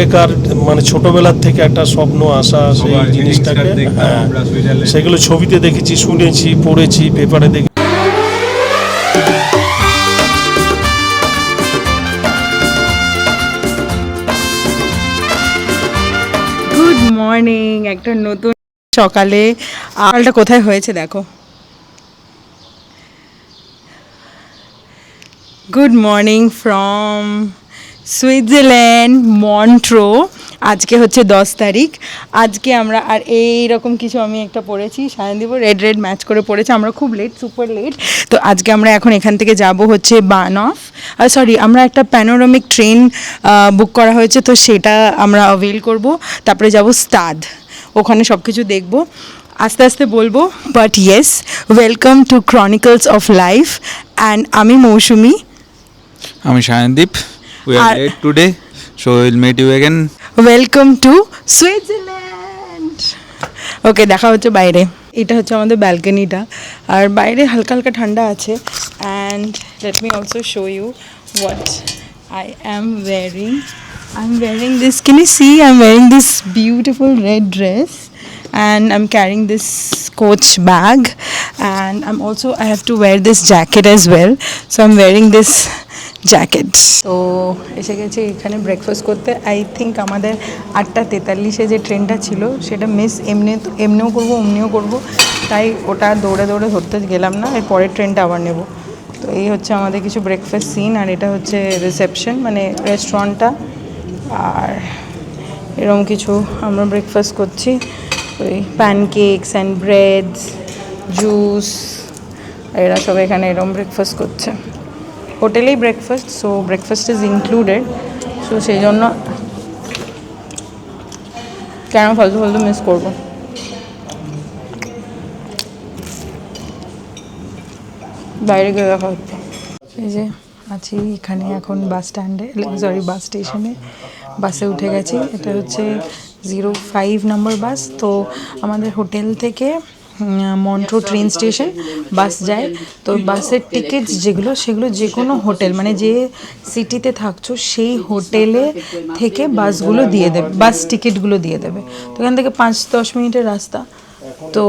বেকার মানে ছোটবেলার থেকে একটা স্বপ্ন আসা সেই জিনিসটাকে সেগুলো ছবিতে দেখেছি, শুনেছি, পড়েছি, পেপারে দেখি। গুড মর্নিং, একটা নতুন সকালে। আলটা কোথায় হয়েছে দেখো। Good morning from Switzerland, Montreux. আজকে হচ্ছে 10 তারিখ। আজকে আমরা আর এইরকম কিছু আমি একটা পড়েছি, সায়নদীপ রেড ম্যাচ করে পড়েছে। আমরা খুব লেট, সুপার লেট। তো আজকে আমরা এখন এখান থেকে যাব হচ্ছে বানফ, সরি আমরা একটা প্যানোরামিক ট্রেন বুক করা হয়েছে, তো সেটা আমরা অ্যাভেল করব। তারপরে যাব স্টাদ, ওখানে সব কিছু দেখবো, আস্তে আস্তে বলবো। But yes, welcome to chronicles of life. And আমি মৌসুমি। আমি Sayandeep. We are late today, so we'll meet you again. Welcome to Switzerland. Okay, দেখা হচ্ছে বাইরে। এটা হচ্ছে আমাদের ব্যালকনিটা, আর বাইরে হালকা হালকা ঠান্ডা আছে। And let me also show you what I am wearing. I'm wearing this, can you see? I'm wearing this beautiful red dress and I'm carrying this Coach bag, and I have to wear this jacket as well, so I'm wearing this jacket. তো এসে গেছি এখানে breakfast করতে। I think আমাদের 8:43-এ যে ট্রেনটা ছিল সেটা মিস এমনিও করবো অমনিও করবো, তাই ওটা দৌড়ে দৌড়ে ধরতে গেলাম না, এর পরের ট্রেনটা আবার নেব। তো এই হচ্ছে আমাদের কিছু ব্রেকফাস্ট সিন, আর এটা হচ্ছে রিসেপশন মানে রেস্টুরেন্টটা। আর এরকম কিছু আমরা ব্রেকফাস্ট করছি, ওই প্যানকেকস অ্যান্ড ব্রেডস, জুস, এরা সব এখানে এরকম ব্রেকফাস্ট করছে। হোটেলেই breakfast, so breakfast is included. So সেই জন্য কেন ফালতু মিস করবো। বাইরে গিয়ে দেখা হচ্ছে। এই যে আছি এখানে এখন বাস স্ট্যান্ডে, বাস স্টেশনে। বাসে উঠে গেছি, এটা হচ্ছে 05 নম্বর বাস। তো আমাদের হোটেল থেকে মন্ট্রো ট্রেন স্টেশন বাস যায়। তো বাসের টিকিটস যেগুলো, সেগুলো যে কোনো হোটেল মানে যে সিটিতে থাকছো সেই হোটেলে থেকে বাসগুলো দিয়ে দেবে, বাস টিকিটগুলো দিয়ে দেবে। তো এখান থেকে 5-10 মিনিটের রাস্তা। তো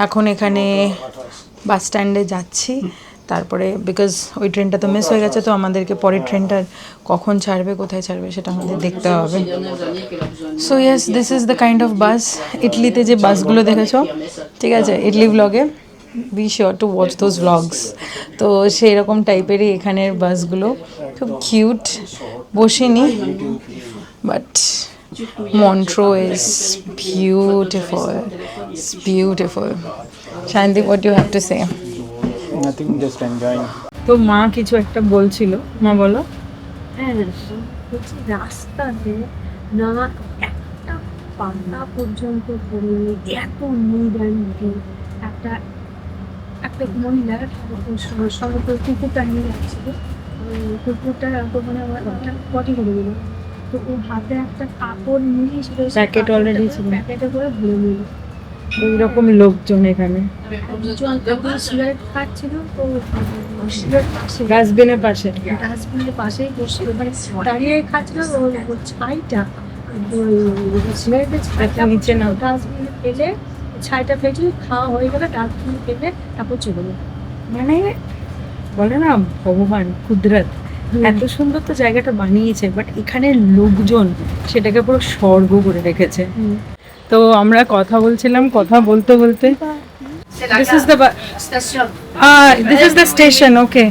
এখন এখানে বাস স্ট্যান্ডে যাচ্ছি। তারপরে বিকজ ওই ট্রেনটা তো মিস হয়ে গেছে, তো আমাদেরকে পরের ট্রেনটা কখন ছাড়বে, কোথায় ছাড়বে সেটা আমাদের দেখতে হবে। So yes, this is the kind of bus. ইটলিতে যে বাসগুলো দেখেছো, ঠিক আছে, ইটলি ব্লগে, be sure to watch those blogs. তো সেই রকম টাইপেরই এখানের বাসগুলো, খুব কিউট। বসিনি, but Montreux is beautiful. It's beautiful. Shanti, what do you have to say? Nothing, just enjoying. তো মা কিছু একটা বলছিল, মা বলো। হ্যাঁ, হচ্ছে রাস্তাতে না একটা পাতা পর্যন্ত পড়েনি, এত নিড অ্যান্ড ক্লিন। একটা মহিলা সমগ্র কুকুরটা নিয়ে যাচ্ছিল, কুকুরটা মানে পটি করে দিল। তো ও হাতে একটা কাপড় নিয়ে সেটা প্যাকেট অলরেডি ছিল, প্যাকেটে করে ভরে নিল। এইরকম লোকজন এখানে। একজন সিগারেট খাচ্ছিল, তো সিগারেট ডাস্টবিনের পাশে, ডাস্টবিনের পাশেই বসে মানে দাঁড়িয়ে খাচ্ছিল। ওর ছাইটা সিগারেটের ছাইটা নিচে নাও, ডাস্টবিনে ফেলে, ছাইটা ফেটে খাওয়া হয়ে গেলে ডাস্টবিনে ফেলে তারপর চলে গেল। মানে বলে না ভগবান কুদরত, এত সুন্দর তো জায়গাটা বানিয়েছে, বাট এখানের লোকজন সেটাকে পুরো স্বর্গ করে রেখেছে। তো আমরা কথা বলছিলাম, কথা বলতে বলতে this is the station. Okay,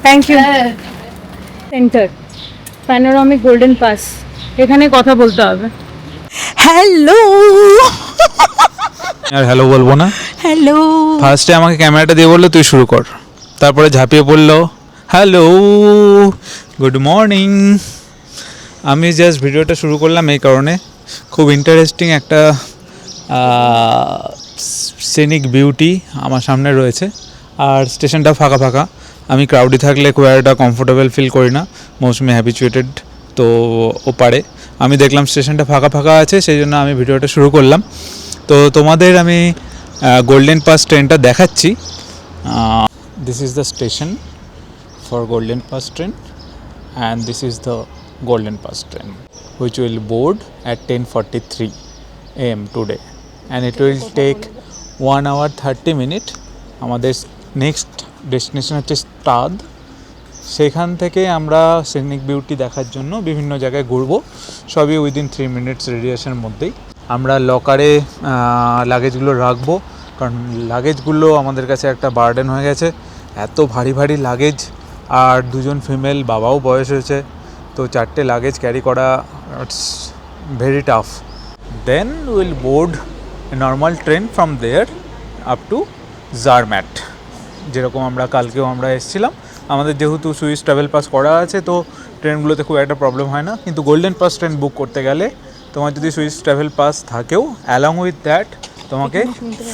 thank you. Center panoramic golden pass, এখানে কথা বলতে হবে। হ্যালো আর হ্যালো বলবো না, হ্যালো। ফার্স্টে আমাকে ক্যামেরাটা দিয়ে বললো তুই শুরু কর, তারপরে ঝাঁপিয়ে পড়লো হ্যালো গুড মর্নিং। আমি জাস্ট ভিডিওটা শুরু করলাম এই কারণে, খুব ইন্টারেস্টিং একটা সিনিক বিউটি আমার সামনে রয়েছে, আর স্টেশনটা ফাঁকা ফাঁকা। আমি ক্রাউডি থাকলে খুব একটা কমফোর্টেবল ফিল করি না, মৌসুমি হ্যাবিচুয়েটেড তো ও পারে। আমি দেখলাম স্টেশনটা ফাঁকা ফাঁকা আছে, সেই জন্য আমি ভিডিওটা শুরু করলাম। তো তোমাদের আমি গোল্ডেন পাস ট্রেনটা দেখাচ্ছি। This is the station for Golden Pass train, and this is the Golden Pass train, which will board at 10:43 a.m. today, and it will take 1 hour 30 minutes. আমাদের নেক্সট ডেস্টিনেশন হচ্ছে স্টাদ। সেখান থেকে আমরা scenic beauty দেখার জন্য বিভিন্ন জায়গায় ঘুরবো, সবই উইদিন 3 মিনিটস রেডিয়েশনের মধ্যেই। আমরা লকারে লাগেজগুলো রাখবো, কারণ লাগেজগুলো আমাদের কাছে একটা বার্ডেন হয়ে গেছে, এত ভারী ভারী লাগেজ। আর দুজন ফিমেল, বাবাও বয়স হয়েছে, তো 4টে লাগেজ ক্যারি করা it's very tough. Then will board a normal train from there up to Zermatt, যেরকম আমরা কালকেও আমরা এসেছিলাম। আমাদের যেহেতু সুইস ট্রাভেল পাস করা আছে, তো ট্রেনগুলোতে খুব একটা প্রবলেম হয় না। কিন্তু গোল্ডেন পাস ট্রেন বুক করতে গেলে তোমার যদি সুইস ট্রাভেল পাস থাকেও, অ্যালং উইথ দ্যাট তোমাকে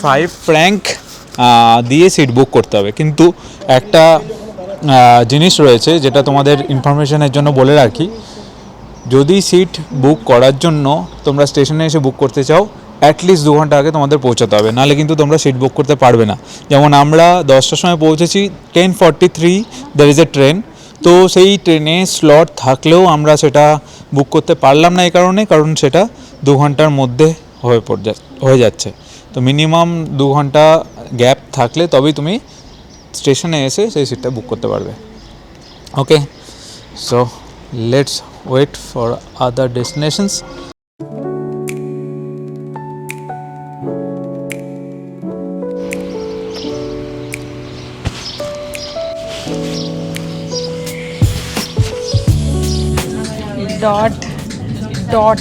5 ফ্র্যাঙ্ক দিয়ে সিট বুক করতে হবে। কিন্তু একটা জিনিস রয়েছে যেটা তোমাদের ইনফরমেশনের জন্য বলে রাখি, যদি সিট বুক করার জন্য তোমরা স্টেশনে এসে বুক করতে চাও, অ্যাটলিস্ট 2 ঘন্টা আগে তোমাদের পৌঁছাতে হবে, নাহলে কিন্তু তোমরা সিট বুক করতে পারবে না। যেমন আমরা 10টার সময় পৌঁছেছি, 10:43 দ্যার ইজ এ ট্রেন, তো সেই ট্রেনে স্লট থাকলেও আমরা সেটা বুক করতে পারলাম না, এই কারণ সেটা 2 ঘন্টার মধ্যে হয়ে যাচ্ছে। তো মিনিমাম 2 ঘন্টা গ্যাপ থাকলে তবেই তুমি স্টেশনে এসে সেই সিটটা বুক করতে পারবে। Okay, so let's wait for other destinations. Dot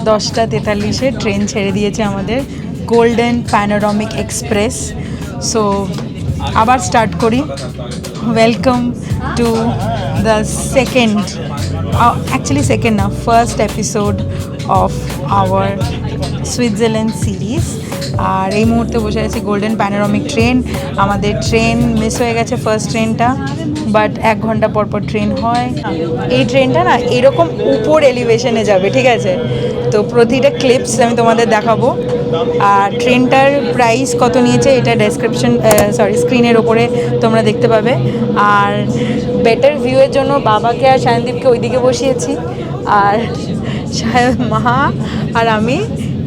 10:43 train ছেড়ে দিয়েছে আমাদের গোল্ডেন প্যানোরামিক এক্সপ্রেস। সো আবার স্টার্ট করি। Welcome to the first episode of our Switzerland series. আর এই মুহূর্তে বসে আছি গোল্ডেন প্যানোরামিক ট্রেন। আমাদের ট্রেন মিস হয়ে গেছে, ফার্স্ট ট্রেনটা, বাট 1 ঘন্টা পর ট্রেন হয়। এই ট্রেনটা না এরকম উপর এলিভেশনে যাবে, ঠিক আছে? তো প্রতিটা ক্লিপস আমি তোমাদের দেখাবো। আর ট্রেনটার প্রাইস কত নিয়েছে এটা স্ক্রিনের ওপরে তোমরা দেখতে পাবে। আর বেটার ভিউয়ের জন্য বাবাকে আর সায়নদীপকে ওইদিকে বসিয়েছি, আর মা আর আমি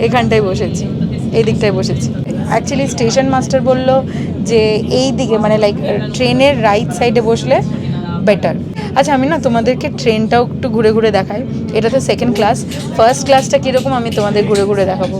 এখানটায় বসেছি, এই দিকটায় বসেছি। অ্যাকচুয়ালি স্টেশন মাস্টার বলল যে এই দিকে, মানে লাইক ট্রেনের রাইট সাইডে বসলে বেটার। আচ্ছা, আমি না তোমাদেরকে ট্রেনটাও একটু ঘুরে ঘুরে দেখাই। এটা তো সেকেন্ড ক্লাস, ফার্স্ট ক্লাসটা কীরকম আমি তোমাদের ঘুরে ঘুরে দেখাবো।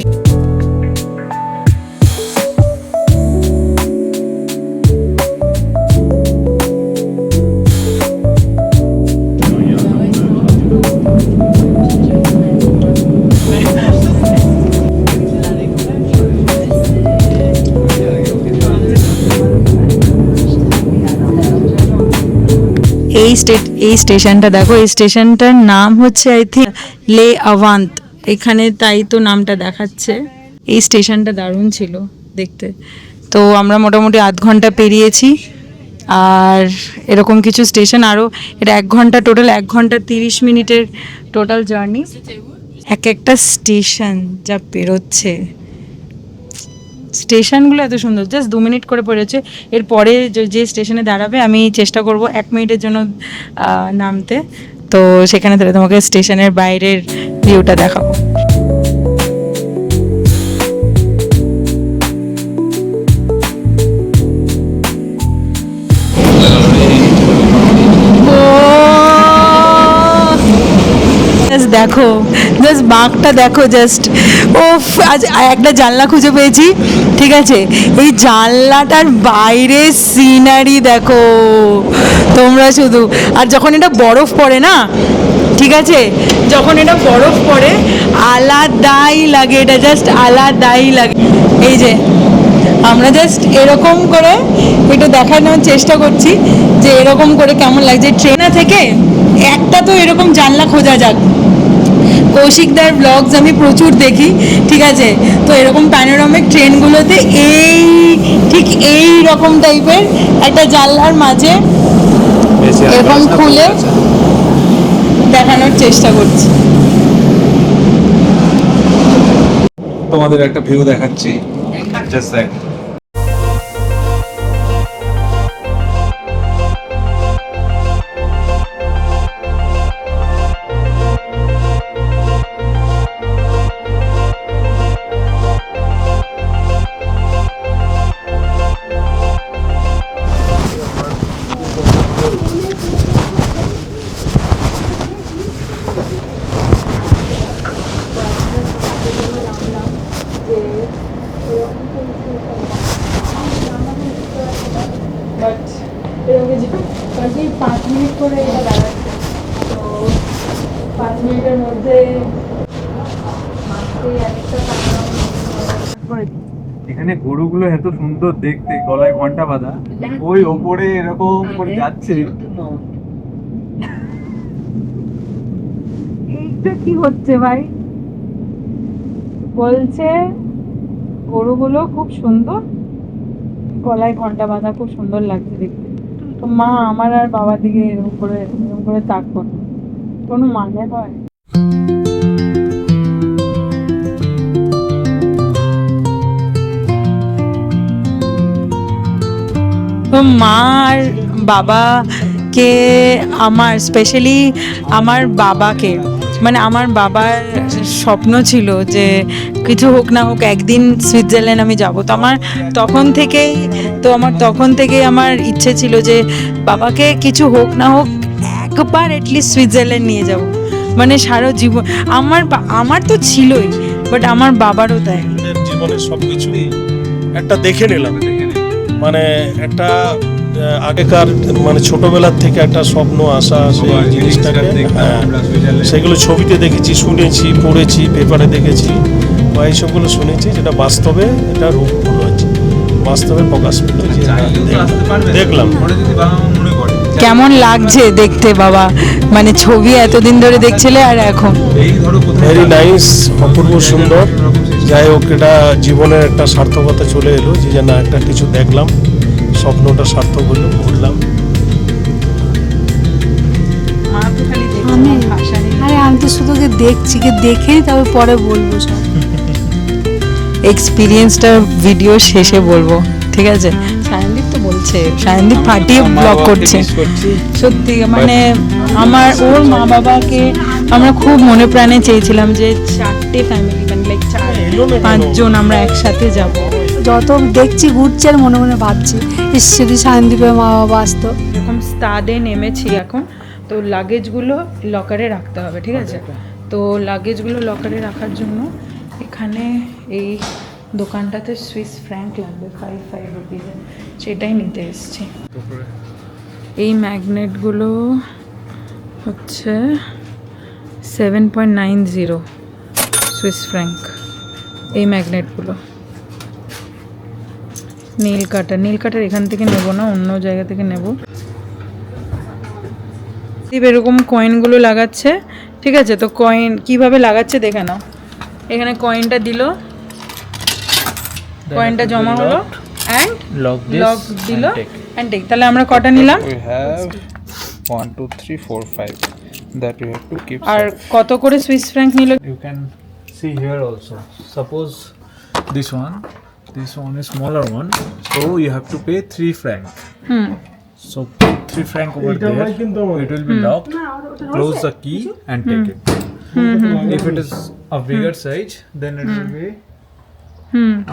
এই স্টেশনটা দেখো, এই স্টেশনটার নাম হচ্ছে আই থিঙ্ক লে আভান্ত, এখানে তাই তো নামটা দেখাচ্ছে। এই স্টেশনটা দারুণ ছিল দেখতে। তো আমরা মোটামুটি 8 ঘন্টা পেরিয়েছি, আর এরকম কিছু স্টেশন আরও, এটা 1 ঘন্টা টোটাল, 1 ঘন্টা 30 মিনিটের টোটাল জার্নি। একটা স্টেশন যা পেরোচ্ছে, স্টেশনগুলো এত সুন্দর, জাস্ট 2 মিনিট করে পড়েছে। এরপরে যে স্টেশনে দাঁড়াবে আমি চেষ্টা করব 1 মিনিটের জন্য নামতে, তো সেখানে তাহলে তোমাকে স্টেশনের বাইরের ভিউটা দেখাবো। দেখো জাস্ট বাঘটা দেখো, জাস্ট ও আজ একটা জানলা খুঁজে পেয়েছি, ঠিক আছে? এই জানলাটার বাইরে সিনারি দেখো তোমরা শুধু। আর যখন এটা বরফ পড়ে না, ঠিক আছে, যখন এটা বরফ পড়ে আলাদাই লাগে, এটা জাস্ট আলাদাই লাগে। এই যে আমরা জাস্ট এরকম করে একটু দেখানোর চেষ্টা করছি যে এরকম করে কেমন লাগছে ট্রেনে থেকে। একটা তো এরকম জানলা খোঁজা যাক। কৌশিকদার ব্লগস আমি প্রচুর দেখি, ঠিক আছে? তো এরকম প্যানোরামিক ট্রেনগুলোতে ঠিক এই রকম টাইপের একটা জানলার মাঝে এরকম খুলে দেখানোর চেষ্টা করছি। তোমাদের একটা ভিউ দেখাচ্ছি, জাস্ট দেখ। মিনিটের মধ্যে এখানে গরুগুলো এত সুন্দর দেখতে, গলায় ঘন্টা বাঁধা, ওই ওপরে এরকম করে যাচ্ছে। এইটা কি হচ্ছে ভাই? বলছে গরুগুলো খুব সুন্দর, গলায় ঘন্টা বাঁধা, খুব সুন্দর লাগছে দেখতে। তো মা আমার আর বাবার দিকে এরকম করে তাক করে, কোনো মানে হয়? তো মা আর বাবাকে, আমার স্পেশালি আমার বাবাকে, মানে আমার বাবার স্বপ্ন ছিল যে কিছু হোক না হোক একদিন সুইজারল্যান্ড আমি যাব। তো আমার তখন থেকেই আমার ইচ্ছে ছিল যে বাবাকে কিছু হোক না হোক একবার অ্যাটলিস্ট সুইজারল্যান্ড নিয়ে যাব। মানে সারা জীবন আমার তো ছিলই, বাট আমার বাবারও তাই। আমাদের জীবনের সবকিছুই একটা দেখে নিলাম, মানে একটা আগেকার মানে ছোটবেলার থেকে একটা স্বপ্ন আসা, সেই জিনিসটাকে সেগুলো ছবিতে দেখেছি, শুনেছি, পড়েছি, পেপারে দেখেছি, বা এইসবগুলো শুনেছি, যেটা বাস্তবে এটা রূপ হয়েছে, বাস্তবে প্রকাশ পেল, যে দেখলাম। কেমন লাগছে দেখতে বাবা? মানে ছবি এতদিন ধরে দেখছিলে আর এখন? ভেরি নাইস, অপূর্ব সুন্দর। যাই হোক, এটা জীবনের একটা সার্থকতা চলে এলো, যে না একটা কিছু দেখলাম, স্বপ্নটা সার্থক হলো, ঘুরলাম। আমি তো শুধু দেখছি, দেখেই তবে পরে বলবো সব এক্সপিরিয়েন্সটা ভিডিও শেষে বলবো, ঠিক আছে? সায়নদীপ তো বলছে, সায়নদীপ ফাটিয়ে ব্লগ করছে। সত্যি মানে ওর মা বাবাকে আমরা খুব মনে প্রাণে চেয়েছিলাম যে 4টে ফ্যামিলি, মানে লাইক 4-5 জন আমরা একসাথে যাব। যত দেখছি ঘুরছে আর মনে মনে ভাবছি ইস যদি সায়নদীপের মা বাবা আসতো। এরকম স্তাদে নেমেছি এখন, তো লাগেজগুলো লকারে রাখতে হবে, ঠিক আছে? তো লাগেজগুলো লকারে রাখার জন্য এখানে এই দোকানটাতে সুইস ফ্র্যাঙ্ক লাগবে 5 রুপিজের, সেটাই নিতে এসেছি। এই ম্যাগনেটগুলো হচ্ছে 7.90 সুইস ফ্র্যাঙ্ক, এই ম্যাগনেটগুলো। নীল কাটার এখান থেকে নেব না, অন্য জায়গা থেকে নেব। এরকম কয়েনগুলো লাগাচ্ছে, ঠিক আছে? তো কয়েন কিভাবে লাগাচ্ছে দেখে নাও। এখানে কয়েনটা দিল, কয়েনটা জমা হলো, অ্যান্ড লক দিল, অ্যান্ড টেক। তাহলে আমরা কটা নিলাম? We have 1 2 3 4 5 that we have to keep. আর কত করে সুইস ফ্র্যাঙ্ক নিল? You can see here also. Suppose this one is smaller one, so you have to pay 3 franc. So put 3 franc over there. It will be locked. Close the key and take it. If it is a bigger size, then it will be.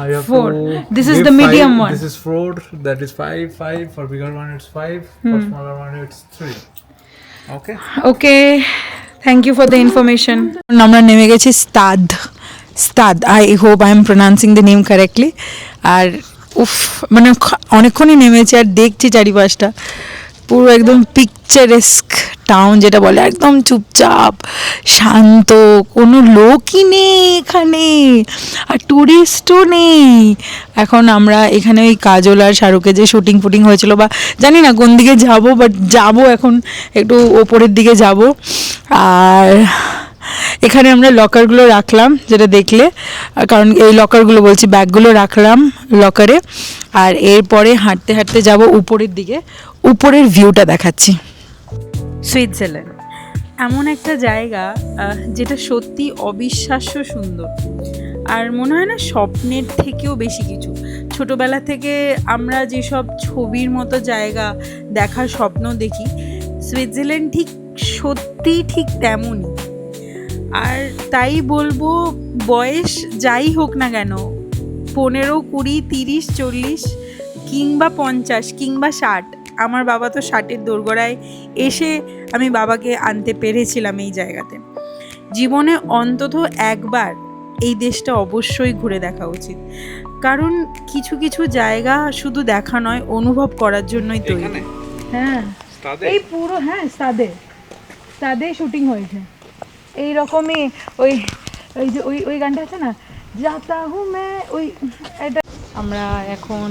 I have 4. to This is give the medium 5. one. This is 4. That is 5. For bigger one, it's 5. For smaller one, it's 3. Okay. Okay, thank you for the information. আমরা নেমে গেছি Staad, I hope I am pronouncing the name correctly. আর উফ, মানে অনেকক্ষণই নেমেছি আর দেখছি চারিপাশটা পুরো একদম পিকচারেস্ক টাউন, যেটা বলে একদম চুপচাপ শান্ত, কোনো লোকই নেই এখানে, আর টুরিস্টও নেই। এখন আমরা এখানে ওই কাজল আর শাহরুখের যে শুটিং হয়েছিল, বা জানি না কোন দিকে যাব, বাট যাব এখন একটু ওপরের দিকে যাব। আর এখানে আমরা লকারগুলো রাখলাম, যেটা দেখলে, কারণ এই লকারগুলো বলছি, ব্যাগগুলো রাখলাম লকারে। আর এরপরে হাঁটতে হাঁটতে যাব উপরের দিকে, উপরের ভিউটা দেখাচ্ছি। সুইজারল্যান্ড এমন একটা জায়গা যেটা সত্যি অবিশ্বাস্য সুন্দর, আর মনে হয় না স্বপ্নের থেকেও বেশি কিছু। ছোটোবেলা থেকে আমরা যেসব ছবির মতো জায়গা দেখার স্বপ্ন দেখি, সুইজারল্যান্ড ঠিক তেমনই। আর তাই বলবো, বয়স যাই হোক না কেন, 15, 20, 30, 40 কিংবা 50 কিংবা 60, আমার বাবা তো 60-এর দোরগোড়ায় এসে আমি বাবাকে আনতে পেরেছিলাম এই জায়গাতে। জীবনে অন্তত একবার এই দেশটা অবশ্যই ঘুরে দেখা উচিত, কারণ কিছু কিছু জায়গা শুধু দেখা নয়, অনুভব করার জন্যই তৈরি। হ্যাঁ, এই পুরো, হ্যাঁ, স্তাদে শুটিং হয়েছে। এইরকমই ওই ওই যে ওই গানটা আছে না, যাতা হুঁ মে, ওই এটা। আমরা এখন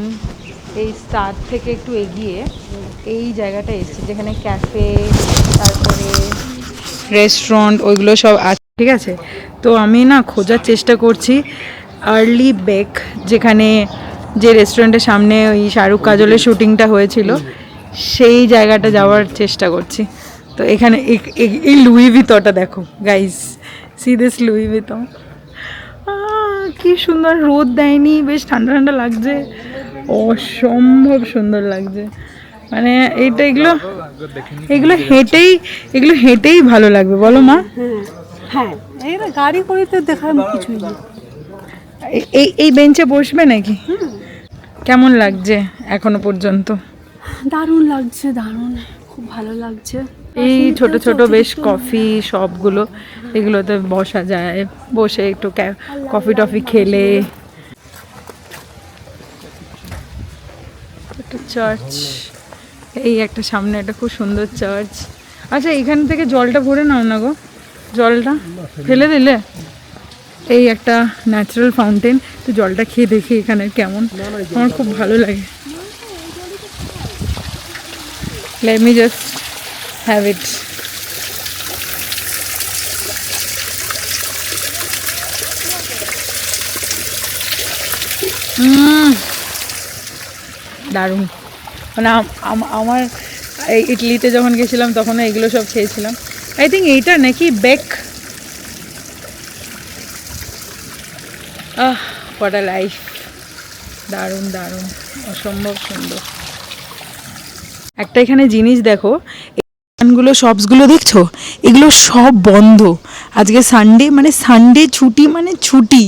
এই স্টার থেকে একটু এগিয়ে এই জায়গাটা এসেছি যেখানে ক্যাফে, তারপরে রেস্টুরেন্ট ওইগুলো সব আছে, ঠিক আছে। তো আমি না খোঁজার চেষ্টা করছি আর্লি বেক, যেখানে যে রেস্টুরেন্টের সামনে ওই শাহরুখ কাজলের শুটিংটা হয়েছিল সেই জায়গাটা যাওয়ার চেষ্টা করছি। তো এখানে এই লুই ভিতরটা দেখো গাইস, সি দিস লুই ভিতর, কি সুন্দর, রোদ দেয়নি, বেশ ঠান্ডা ঠান্ডা লাগছে, অসম্ভব সুন্দর লাগছে। মানে এইটা এগুলো হেঁটেই ভালো লাগবে, বলো মা? হ্যাঁ, এরা গাড়ি করে তো দেখার কিছুই নেই। এই বেঞ্চে বসবে নাকি? কেমন লাগছে এখনো পর্যন্ত? দারুণ লাগছে, দারুণ, খুব ভালো লাগছে। এই ছোট ছোট বেশ কফি শপগুলো, এগুলোতে বসা যায়, বসে একটু কফি টফি খেলে। একটা চার্চ, এই একটা সামনে একটা খুব সুন্দর চার্চ। আচ্ছা, এখান থেকে জলটা ভরে নাও না গো, জলটা ফেলে দিলে। এই একটা ন্যাচারাল ফাউন্টেন, তো জলটা খেয়ে দেখি এখানে কেমন, আমার খুব ভালো লাগে। Let me just have it. দারুণ। মানে আমার ইটালিতে যখন গেছিলাম তখনও এগুলো সব খেয়েছিলাম। আই থিঙ্ক এইটা নাকি বেক। হোয়াট আ লাইফ, দারুণ দারুণ, অসম্ভব সুন্দর। একটা এখানে জিনিস দেখো, দোকানগুলো শপসগুলো দেখছো, এগুলো সব বন্ধ আজকে সানডে, মানে সানডে ছুটি, মানে ছুটি।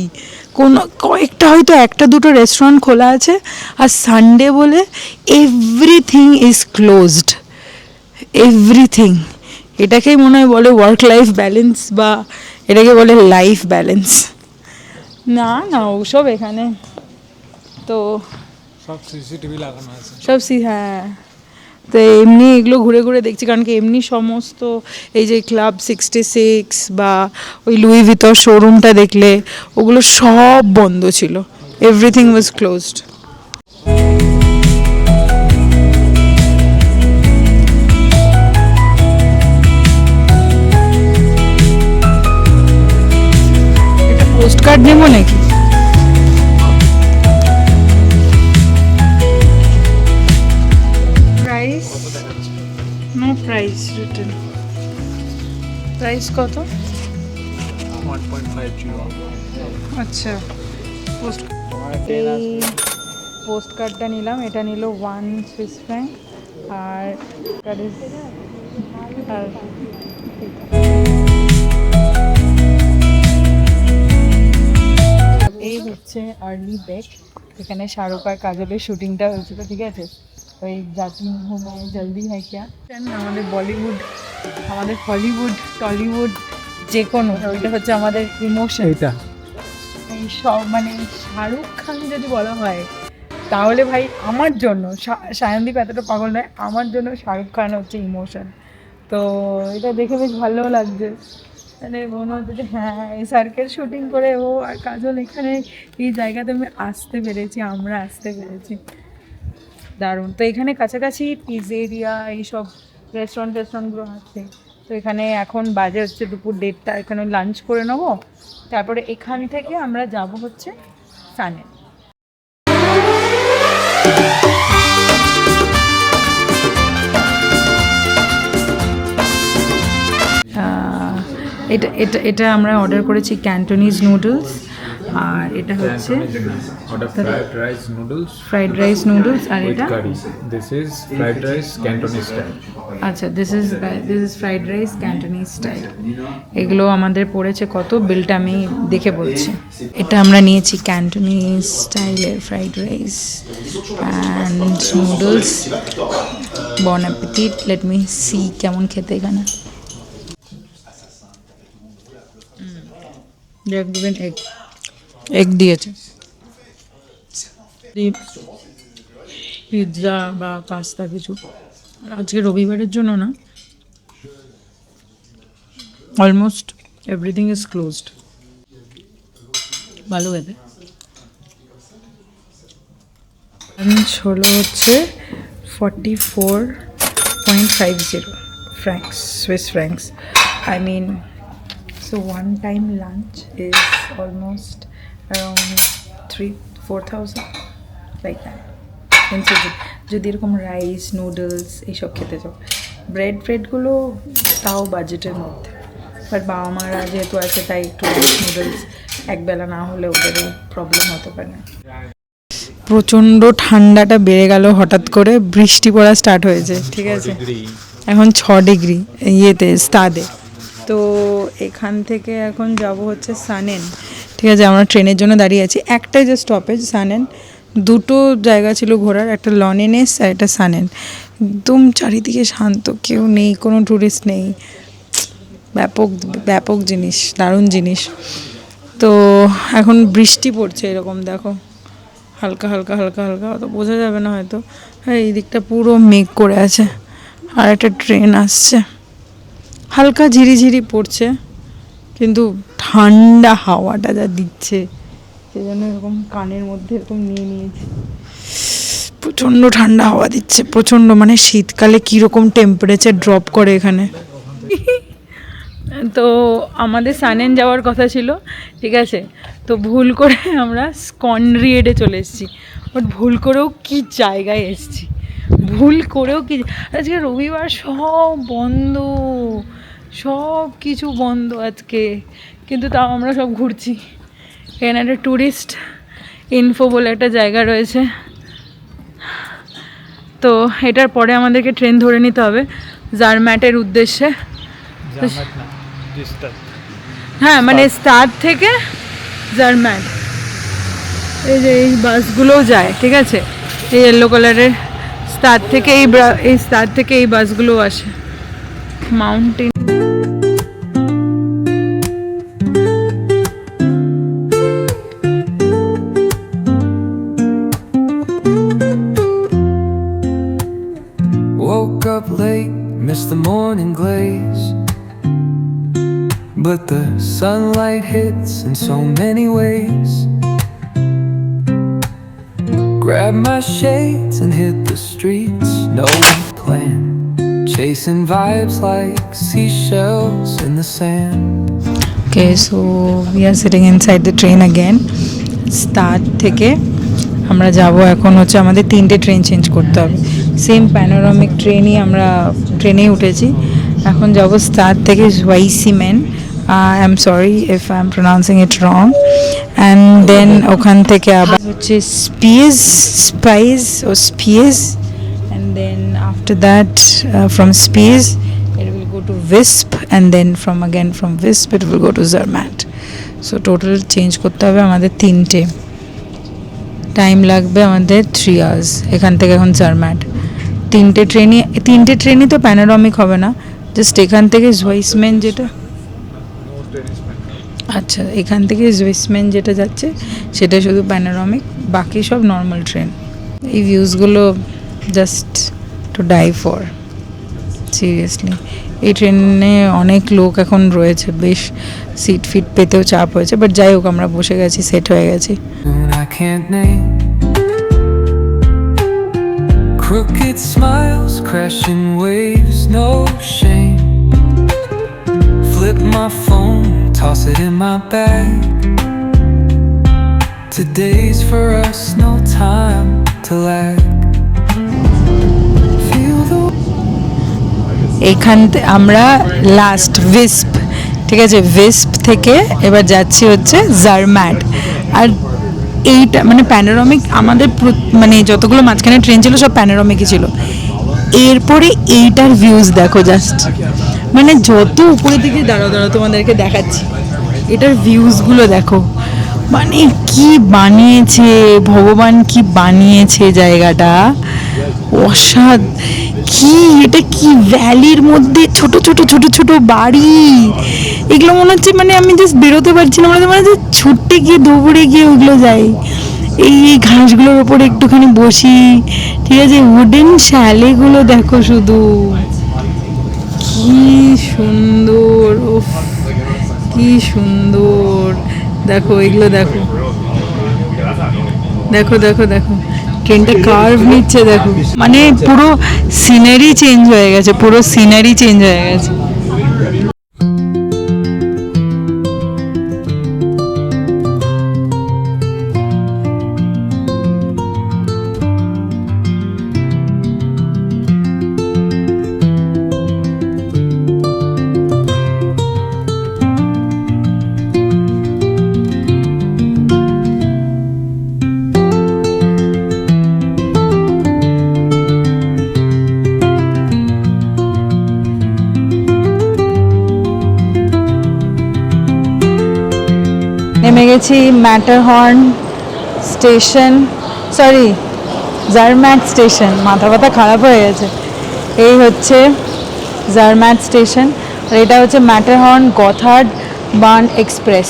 কোনো কয়েকটা হয়তো একটা দুটো রেস্টুরেন্ট খোলা আছে, আর সানডে বলে এভরিথিং ইজ ক্লোজড, এভরিথিং। এটাকেই মনে হয় বলে ওয়ার্ক লাইফ ব্যালেন্স, বা এটাকে বলে লাইফ ব্যালেন্স। না না, ওসব এখানে তো সব সিসিটিভি লাগানো আছে, সব হ্যাঁ। তো এমনি এগুলো ঘুরে ঘুরে দেখছি, কারণ কি এমনি সমস্ত এই যে ক্লাব 66 বা ওই লুই ভিতর শোরুমটা দেখলে ওগুলো সব বন্ধ ছিল, এভরিথিং ওয়াজ ক্লোজড। এটা পোস্ট কার্ড নেবো নাকি? No price written. প্রাইস কত? 1.50। আচ্ছা, পোস্ট কার্ডটা নিলাম, এটা নিল 1 সুইস ফ্র্যাঙ্ক। আর এই হচ্ছে আর্লি বেক, এখানে শাহরুখ আর কাজলের শুটিংটা হয়েছিল, ঠিক আছে। ওই জাতি হুমায় জলদি হ্যায় কিয়া, আমাদের বলিউড, আমাদের হলিউড, টলিউড, যে কোনো, ওইটা হচ্ছে আমাদের ইমোশন। এই সব মানে শাহরুখ খান যদি বলা হয় তাহলে ভাই আমার জন্য সায়নদীপ এতটা পাগল নয়, আমার জন্য শাহরুখ খান হচ্ছে ইমোশন। তো এটা দেখে বেশ ভালো লাগছে, মানে মনে হচ্ছে যে হ্যাঁ, এই সার্কেল শুটিং করে ও আর কাজল এখানে এই জায়গাতে আমি আসতে পেরেছি, আমরা আসতে পেরেছি, দারুণ। তো এখানে কাছাকাছি পিজেরিয়া, এইসব রেস্টুরেন্টগুলো আছে। তো এখানে এখন বাজে হচ্ছে দুপুর 1:30, এখানে লাঞ্চ করে নেবো, তারপরে এখান থেকে আমরা যাব হচ্ছে সানে। এটা আমরা অর্ডার করেছি ক্যান্টোনিজ নুডলস, আর এটা হচ্ছে ফ্রাইড রাইস নুডলস, আর এটা this is fried rice Cantonese style. আচ্ছা, this is fried rice Cantonese style. এগুলো আমাদের পড়েছে কত, বিলটা আমি দেখে বলছি। এটা আমরা নিয়েছি ক্যান্টোনিজ স্টাইলের ফ্রাইড রাইস অ্যান্ড নুডলস। বন অ্যাপিটিট, লেট মি সি কেমন খেতে এখানে। দেখবেন এগ দিয়েছে, পিৎজা বা পাস্তা কিছু। আজকে রবিবারের জন্য না, অলমোস্ট এভরিথিং ইজ ক্লোজড। ভালো ওয়েদার। লাঞ্চ হলো হচ্ছে 44.50 francs, Swiss francs. I mean, so one time lunch is almost around 3-4,000 like that. যদি এরকম রাইস নুডলস এইসব খেতে চাও, ব্রেডগুলো তাও বাজেটের মধ্যে, বাট বাবা মারা যেহেতু আছে তাই একটু রাইস নুডলস একবেলা না হলে ওদেরও প্রবলেম হতে পারে। প্রচণ্ড ঠান্ডাটা বেড়ে গেল হঠাৎ করে, বৃষ্টি পড়া স্টার্ট হয়েছে, ঠিক আছে, এখন 6 ডিগ্রি ইয়েতে স্তাদে। তো এখান থেকে এখন যাব হচ্ছে সানেন, ঠিক আছে, আমরা ট্রেনের জন্য দাঁড়িয়ে আছি, একটাই যে স্টপেজ সানেন, দুটো জায়গা ছিল ঘোরার, একটা লনেনেস আর একটা সানেন। একদম চারিদিকে শান্ত, কেউ নেই, কোনো ট্যুরিস্ট নেই, ব্যাপক জিনিস, দারুণ জিনিস। তো এখন বৃষ্টি পড়ছে এরকম দেখো, হালকা হালকা হালকা হালকা, অত বোঝা যাবে না হয়তো। হ্যাঁ, এই দিকটা পুরো মেঘ করে আছে, আর একটা ট্রেন আসছে, হালকা ঝিরিঝিরি পড়ছে, কিন্তু ঠান্ডা হাওয়াটা যা দিচ্ছে সেই জন্য এরকম কানের মধ্যে এরকম নিয়ে নিয়েছি। প্রচণ্ড ঠান্ডা হাওয়া দিচ্ছে, প্রচণ্ড, মানে শীতকালে কীরকম টেম্পারেচার ড্রপ করে এখানে। তো আমাদের সানেন যাওয়ার কথা ছিল, ঠিক আছে, তো ভুল করে আমরা স্কনরিয়েডে চলে এসেছি, বাট ভুল করেও কি জায়গায় এসেছি, ভুল করেও কি, আজকে রবিবার, সব বন্ধ, সব কিছু বন্ধ আজকে, কিন্তু তাও আমরা সব ঘুরছি। এখানে একটা ট্যুরিস্ট ইনফো বলে একটা জায়গা রয়েছে, তো এটার পরে আমাদেরকে ট্রেন ধরে নিতে হবে জারম্যাটের উদ্দেশ্যে। হ্যাঁ, মানে স্টার থেকে জারম্যাট, এই যে এই বাসগুলোও যায়, ঠিক আছে, এই ইয়েলো কালারের স্টার থেকে এই স্টার থেকে এই বাসগুলো আসে। Mountain Woke up late, missed the morning glaze, but the sunlight hits in so many ways. Grabbed my shades and hit the streets, no plan, chasing vibes like seashells in the sand. Okay, so we are sitting inside the train again. Start থেকে আমরা যাব, এখন হচ্ছে আমাদের 3টে train change করতে হবে, same panoramic ট্রেনই আমরা ট্রেনেই উঠেছি, এখন যাব স্টার্ট থেকে Zweisimmen, I am sorry if I am pronouncing it wrong, and then ওখান থেকে আবার হচ্ছে স্পাইস ও Spiez, and then after that from Spiez it will go to Visp, and then from Visp it will go to Zermatt. So total change করতে হবে আমাদের 3টে, time লাগবে আমাদের 3 hours এখান থেকে এখন জারম্যাট। 3টে ট্রেনই তো প্যানোরামিক হবে না, জাস্ট এখান থেকে জুয়াইসমেন যেটা, আচ্ছা, এখান থেকে জুয়াইসমেন যেটা যাচ্ছে সেটা শুধু প্যানোরামিক, বাকি সব নর্মাল ট্রেন। এই ভিউজগুলো just to die for, seriously. এই ট্রেনে অনেক লোক এখন রয়েছে, বেশ সিট ফিট পেতেও চাপ হয়েছে, বাট যাই হোক আমরা বসে গেছি, সেট হয়ে গেছি। I can't name crooked smiles, crashing waves, no shame. Flip my phone, toss it in my bag. Today's for us, no time to lag. Feel the এইখান আমরা লাস্ট ভিস্প, ঠিক আছে, ভিস্প থেকে এবার যাচ্ছি হচ্ছে জারম্যাট। আর এইটা মানে প্যানোরামিক, আমাদের মানে যতগুলো মাঝখানে ট্রেন ছিল সব প্যানোরামিকই ছিল, এরপরে এইটার ভিউজ দেখো জাস্ট, মানে যত উপরে দিকে দাঁড়াও তোমাদেরকে দেখাচ্ছি, এটার ভিউজগুলো দেখো, মানে কি বানিয়েছে ভগবান, কি বানিয়েছে জায়গাটা, অসাধ, কি এটা, কি ভ্যালির মধ্যে ছোট ছোট ছোট ছোট বাড়ি, এগুলো মনে হচ্ছে মানে আমি জাস্ট বেরোতে পারছি না, মনে হচ্ছে ছুটে গিয়ে দৌড়ে গিয়ে ওগুলো যাই, এই ঘাসগুলোর ওপরে একটুখানি বসি, ঠিক আছে, উডেন শ্যালেগুলো দেখো শুধু, কি সুন্দর, কি কি সুন্দর, দেখো এগুলো দেখো, দেখো দেখো দেখো ট্রেনটা কার্ভ নিচ্ছে দেখো, মানে পুরো সিনারি চেঞ্জ হয়ে গেছে, পুরো সিনারি চেঞ্জ হয়ে গেছে। নেমে গেছি Matterhorn station, sorry Zermatt station, মাথা ব্যথা খারাপ হয়ে গেছে। এই হচ্ছে জারম্যাট স্টেশন, আর এটা হচ্ছে ম্যাটারহর্ন গথার্ড বার্ন এক্সপ্রেস।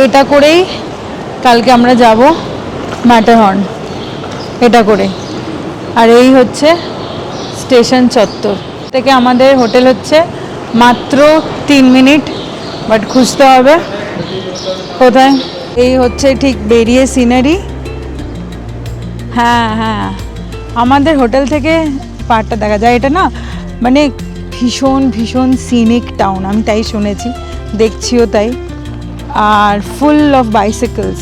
এটা করেই কালকে আমরা যাব ম্যাটারহর্ন, এটা করে। আর এই হচ্ছে স্টেশন চত্বর থেকে আমাদের হোটেল হচ্ছে মাত্র 3 মিনিট, বাট খুঁজতে হবে কোথায়। এই হচ্ছে ঠিক বেরিয়ে সিনারি। হ্যাঁ হ্যাঁ, আমাদের হোটেল থেকে পাহাড়টা দেখা যায়। এটা না মানে ভীষণ ভীষণ সিনিক টাউন, আমি তাই শুনেছি, দেখছিও তাই। আর ফুল অফ বাইসাইকেলস,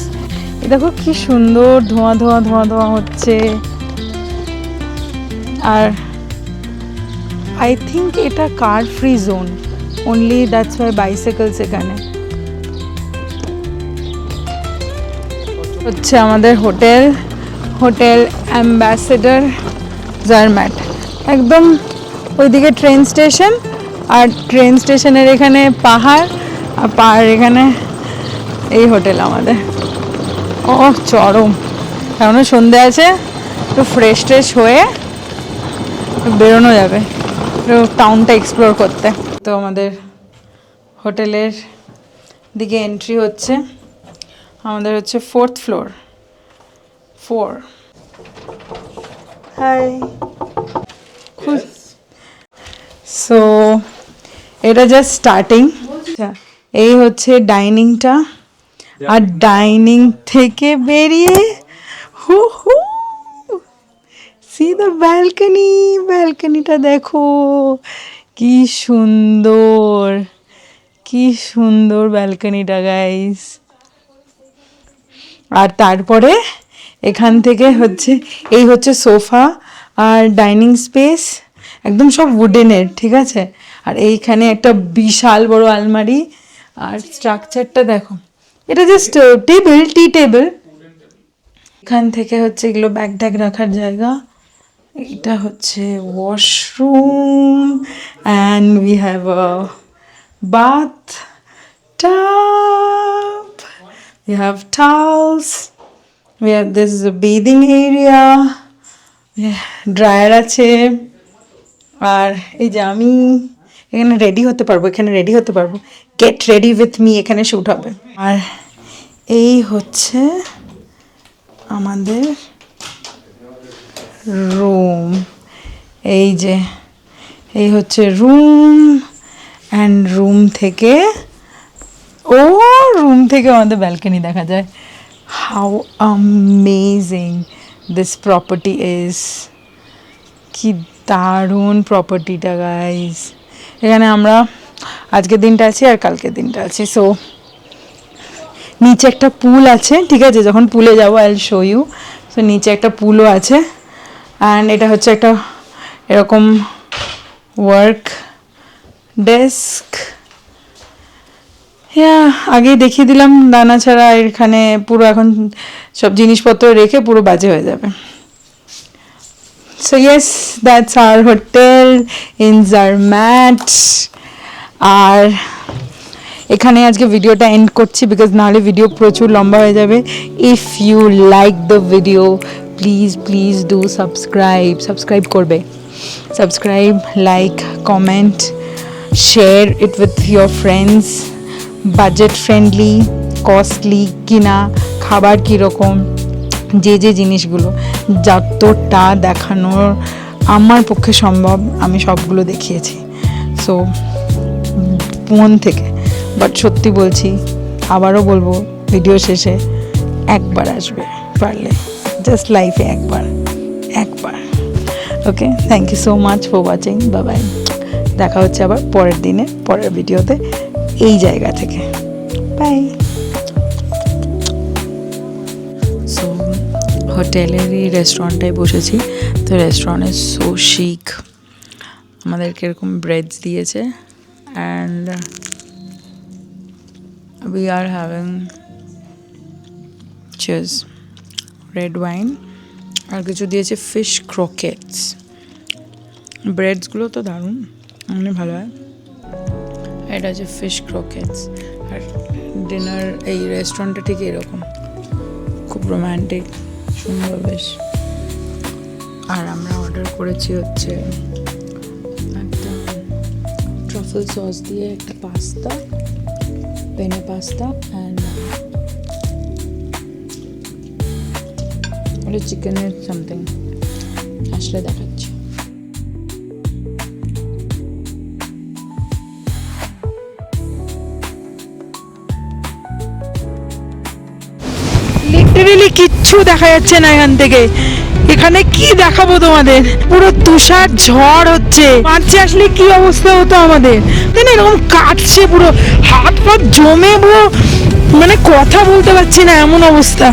দেখো কি সুন্দর ধোঁয়া ধোঁয়া ধোঁয়া ধোঁয়া হচ্ছে। আর আই থিঙ্ক এটা car free zone only, that's why bicycles এখানে। হচ্ছে আমাদের হোটেল, হোটেল অ্যাম্বাসেডর জারম্যাট, একদম ওইদিকে ট্রেন স্টেশন, আর ট্রেন স্টেশনের এখানে পাহাড়, আর পাহাড় এখানে এই হোটেল আমাদের। ও চরম, এখনো সন্ধে আছে, একটু ফ্রেশ ট্রেশ হয়ে বেরোনো যাবে একটু টাউনটা এক্সপ্লোর করতে। তো আমাদের হোটেলের দিকে এন্ট্রি হচ্ছে, আমাদের হচ্ছে 4th ফ্লোর 4। হাই, সো এটা জাস্ট স্টার্টিং। এই হচ্ছে ডাইনিংটা, আর ডাইনিং থেকে বেরিয়ে হু হু সি দ্য ব্যালকনি, ব্যালকনিটা দেখো কি সুন্দর, কি সুন্দর ব্যালকনিটা গাইস। আর তারপরে এখান থেকে হচ্ছে এই হচ্ছে সোফা আর ডাইনিং স্পেস, একদম সব উডেনের, ঠিক আছে। আর এইখানে একটা বিশাল বড় আলমারি, আর স্ট্রাকচারটা দেখো, এটা জাস্ট টেবিল, টি টেবিল। এখান থেকে হচ্ছে এগুলো ব্যাগ ট্যাগ রাখার জায়গা। এটা হচ্ছে washroom, and we have a bathtub, we have towels, we have this bathing area, dryer আছে। আর এই যে আমি এখানে রেডি হতে পারবো, এখানে রেডি হতে পারবো, গেট রেডি উইথ মি, এখানে শ্যুট হবে। আর এই হচ্ছে আমাদের রুম, এই যে এই হচ্ছে রুম, অ্যান্ড রুম থেকে আমাদের ব্যালকনি দেখা যায়। How amazing this property is, কি দারুণ প্রপার্টিটা গাইস। এখানে আমরা আজকের দিনটা আছি আর কালকের দিনটা আছি। সো নিচে একটা পুল আছে, ঠিক আছে, যখন পুলে যাবো I will show you. So নিচে একটা পুলও আছে, অ্যান্ড এটা হচ্ছে একটা এরকম ওয়ার্ক ডেস্ক। হ্যাঁ, আগেই দেখিয়ে দিলাম দানা ছাড়া, এখানে পুরো এখন সব জিনিসপত্র রেখে পুরো বাজে হয়ে যাবে। So yes, that's our hotel in Zermatt. আর এখানে আজকে ভিডিওটা এন্ড করছি, বিকজ নাহলে ভিডিও প্রচুর লম্বা হয়ে যাবে। If you like the video, please do subscribe করবে, subscribe, like, comment, share it with your friends. Budget friendly, costly কিনা, খাবার কীরকম, যে জিনিসগুলো যতটা দেখানোর আমার পক্ষে সম্ভব আমি সবগুলো দেখিয়েছি। সো মন থেকে বাট সত্যি বলছি, আবারও বলবো ভিডিও শেষে, একবার আসবে পারলে, জাস্ট লাইফে একবার। Okay, thank you so much for watching, bye bye. দেখা হচ্ছে আবার পরের দিনে, পরের ভিডিওতে, এই জায়গা থেকে। বাই। সো হোটেলেরই রেস্টুরেন্টটায় বসেছি। তো রেস্টুরেন্ট ইজ সো শিক। আমাদেরকে এরকম ব্রেডস দিয়েছে and we are having cheers, red wine, আর কিছু দিয়েছে ফিশ ক্রোকেটস। ব্রেডসগুলো তো দারুণ, অনেক ভালো হয়। এটা হচ্ছে ফিশ ক্রোকেটস। আর ডিনার এই রেস্টুরেন্টটা ঠিক এরকম, খুব রোম্যান্টিক, সুন্দর বেশ। আর আমরা অর্ডার করেছি হচ্ছে একটা ট্রাফল সস দিয়ে একটা পাস্তা, পেনে পাস্তা, অ্যান্ড ওটা চিকেনের সামথিং, আসলে দেখাচ্ছি। লিটারেলি কিচ্ছু দেখা যাচ্ছে না এখান থেকে। এখানে কি দেখাবো তোমাদের, পুরো তুষার ঝড় হচ্ছে। মার্চে আসলে কি অবস্থা হতো আমাদের, তাই না? এরকম কাটছে, পুরো হাত পা জমে পুরো, মানে কথা বলতে পারছি না, এমন অবস্থা।